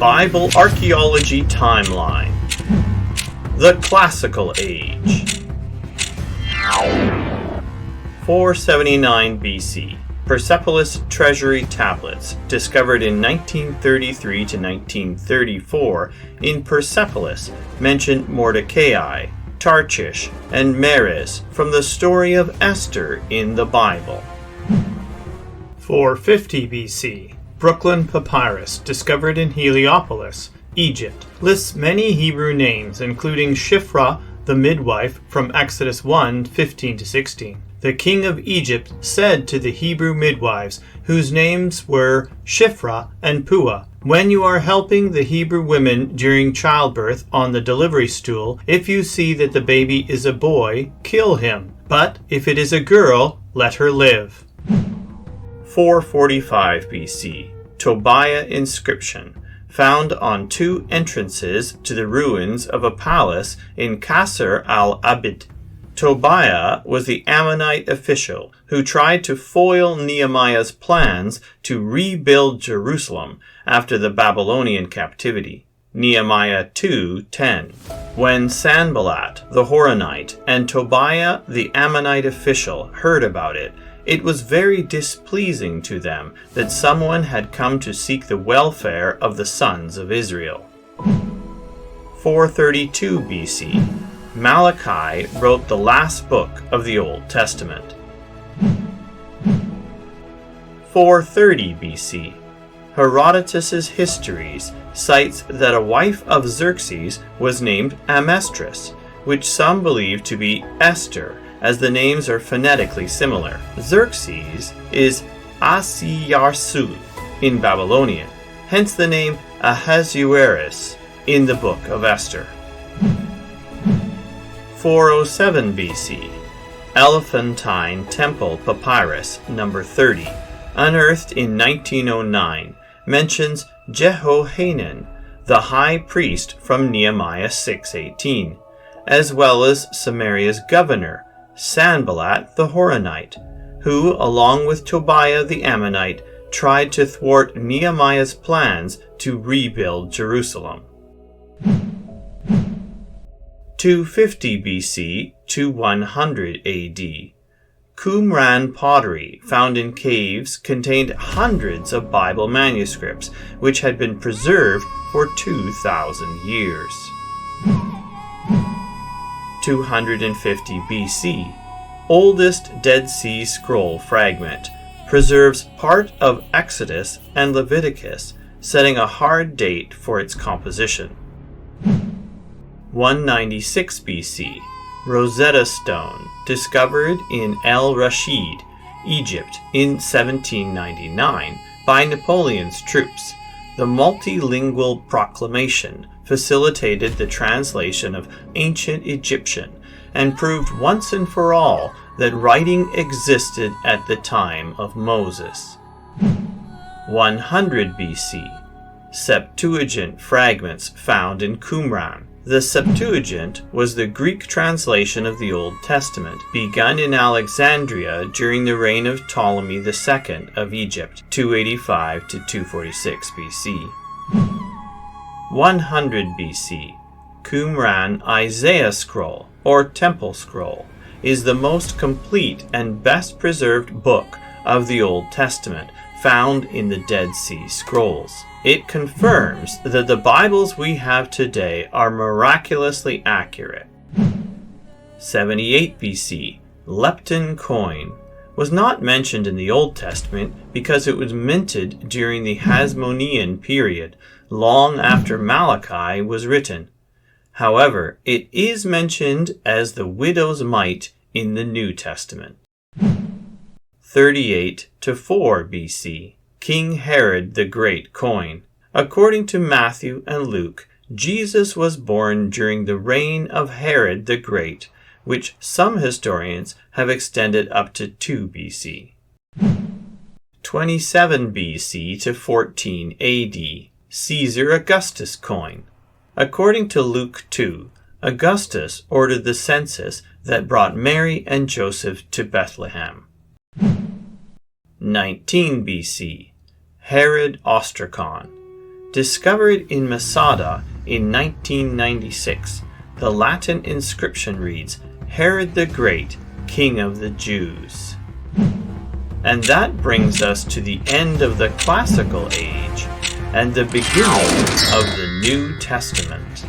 Bible Archaeology Timeline. The Classical Age. 479 BC. Persepolis treasury tablets, discovered in 1933 to 1934 in Persepolis, mention Mordecai, Tarshish, and Meres from the story of Esther in the Bible. 450 BC. Brooklyn Papyrus, discovered in Heliopolis, Egypt, lists many Hebrew names, including Shiphrah, the midwife, from Exodus 1:15-16. The king of Egypt said to the Hebrew midwives, whose names were Shiphrah and Puah, "When you are helping the Hebrew women during childbirth on the delivery stool, if you see that the baby is a boy, kill him. But if it is a girl, let her live." 445 BC. Tobiah inscription, found on two entrances to the ruins of a palace in Qasr al-Abid. Tobiah was the Ammonite official who tried to foil Nehemiah's plans to rebuild Jerusalem after the Babylonian captivity. Nehemiah 2:10. When Sanballat the Horonite and Tobiah the Ammonite official heard about it, it was very displeasing to them that someone had come to seek the welfare of the sons of Israel. 432 BC. Malachi wrote the last book of the Old Testament. 430 BC. Herodotus's Histories cites that a wife of Xerxes was named Amestris, which some believe to be Esther, as the names are phonetically similar. Xerxes is Asiyarsu in Babylonian, hence the name Ahasuerus in the Book of Esther. 407 BC. Elephantine Temple Papyrus number 30, unearthed in 1909, mentions Jehohanan, the high priest from Nehemiah 6:18, as well as Sumeria's governor, Sanballat the Horonite, who, along with Tobiah the Ammonite, tried to thwart Nehemiah's plans to rebuild Jerusalem. 250 BC to 100 AD. Qumran pottery found in caves contained hundreds of Bible manuscripts, which had been preserved for 2,000 years. 250 BC. Oldest Dead Sea Scroll fragment, preserves part of Exodus and Leviticus, setting a hard date for its composition. 196 BC. Rosetta Stone, discovered in El Rashid, Egypt in 1799 by Napoleon's troops. The multilingual proclamation facilitated the translation of ancient Egyptian and proved once and for all that writing existed at the time of Moses. 100 BC. Septuagint fragments found in Qumran. The Septuagint was the Greek translation of the Old Testament, begun in Alexandria during the reign of Ptolemy II of Egypt, 285 to 246 BC. 100 BC. Qumran Isaiah Scroll, or Temple Scroll, is the most complete and best preserved book of the Old Testament found in the Dead Sea Scrolls. It confirms that the Bibles we have today are miraculously accurate. 78 BC. Lepton coin was not mentioned in the Old Testament because it was minted during the Hasmonean period, long after Malachi was written. However, it is mentioned as the widow's mite in the New Testament. 38 to 4 BC. King Herod the Great coin. According to Matthew and Luke, Jesus was born during the reign of Herod the Great, which some historians have extended up to 2 BC. 27 BC to 14 AD. Caesar Augustus coin. According to Luke 2, Augustus ordered the census that brought Mary and Joseph to Bethlehem. 19 BC. Herod Ostracon. Discovered in Masada in 1996, the Latin inscription reads, Herod the Great, King of the Jews. And that brings us to the end of the Classical Age and the beginning of the New Testament.